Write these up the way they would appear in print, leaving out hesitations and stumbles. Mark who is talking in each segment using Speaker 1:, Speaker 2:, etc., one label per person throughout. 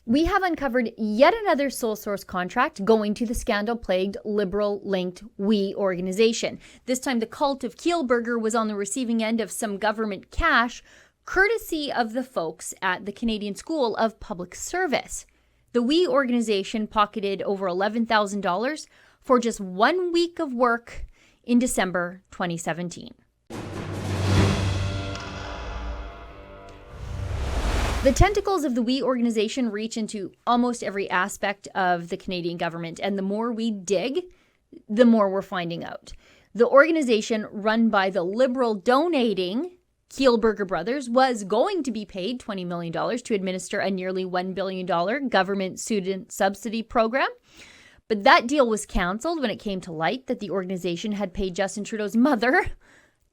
Speaker 1: We have uncovered yet another sole source contract going to the scandal-plagued Liberal-linked We organization. This time the cult of Kielburger was on the receiving end of some government cash, courtesy of the folks at the Canadian School of Public Service. The We organization pocketed over $11,000 for just 1 week of work in December 2017. The tentacles of the We organization reach into almost every aspect of the Canadian government, and the more we dig, the more we're finding out. The organization, run by the Liberal donating Kielburger brothers, was going to be paid $20 million to administer a nearly $1 billion government student subsidy program. But that deal was canceled when it came to light that the organization had paid Justin Trudeau's mother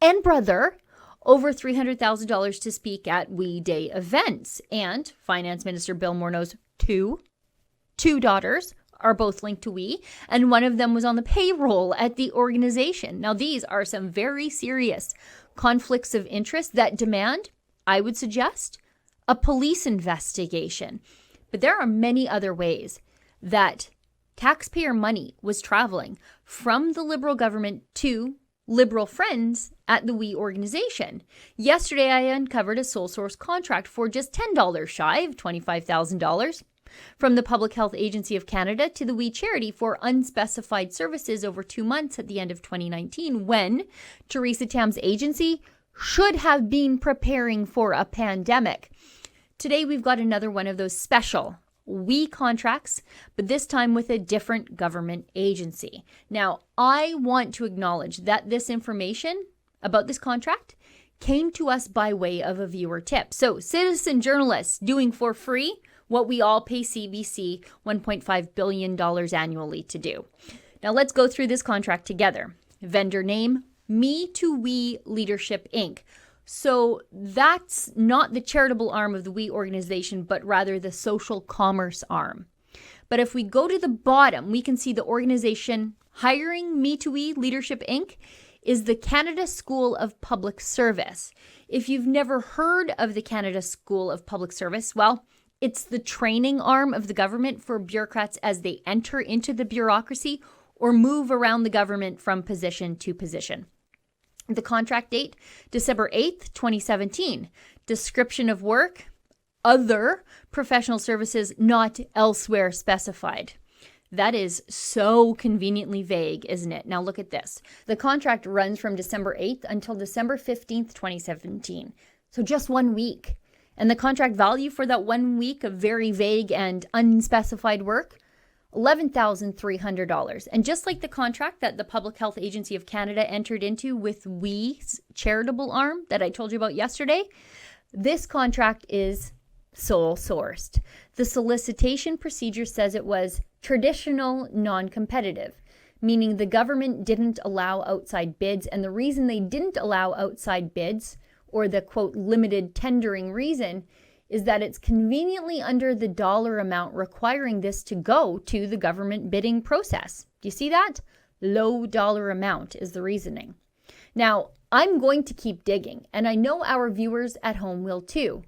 Speaker 1: and brother over $300,000 to speak at We Day events. And Finance Minister Bill Morneau's two daughters are both linked to We, and one of them was on the payroll at the organization. Now, these are some very serious conflicts of interest that demand, I would suggest, a police investigation. But there are many other ways that taxpayer money was traveling from the Liberal government to Liberal friends at the We organization. Yesterday, I uncovered a sole source contract for just $10 shy of $25,000 from the Public Health Agency of Canada to the We charity for unspecified services over 2 months at the end of 2019, when Theresa Tam's agency should have been preparing for a pandemic. Today, we've got another one of those special We contracts, but this time with a different government agency. Now, I want to acknowledge that this information about this contract came to us by way of a viewer tip. So, citizen journalists doing for free what we all pay CBC $1.5 billion annually to do. Now, let's go through this contract together. Vendor name, Me to We Leadership, Inc. So that's not the charitable arm of the We organization, but rather the social commerce arm. But if we go to the bottom, we can see the organization hiring Me to We Leadership, Inc. is the Canada School of Public Service. If you've never heard of the Canada School of Public Service, well, it's the training arm of the government for bureaucrats as they enter into the bureaucracy or move around the government from position to position. The contract date, December 8th, 2017. Description of work, other professional services not elsewhere specified. That is so conveniently vague, isn't it? Now look at this. The contract runs from December 8th until December 15th, 2017. So just 1 week. And the contract value for that 1 week of very vague and unspecified work, $11,300. And just like the contract that the Public Health Agency of Canada entered into with We's charitable arm that I told you about yesterday, this contract is sole sourced. The solicitation procedure says it was traditional non-competitive, meaning the government didn't allow outside bids. And the reason they didn't allow outside bids, or the quote limited tendering reason, is that it's conveniently under the dollar amount requiring this to go to the government bidding process. Do you see that? Low dollar amount is the reasoning. Now, I'm going to keep digging, and I know our viewers at home will too,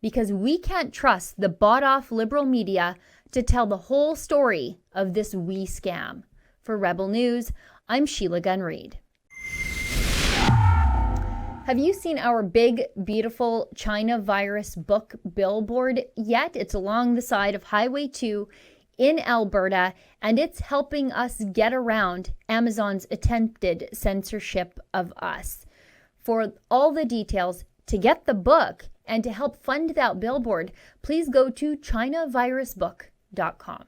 Speaker 1: because we can't trust the bought-off Liberal media to tell the whole story of this We scam. For Rebel News, I'm Sheila Gunn Reid. Have you seen our big, beautiful China virus book billboard yet? It's along the side of Highway 2 in Alberta, and it's helping us get around Amazon's attempted censorship of us. For all the details, to get the book and to help fund that billboard, please go to chinavirusbook.com.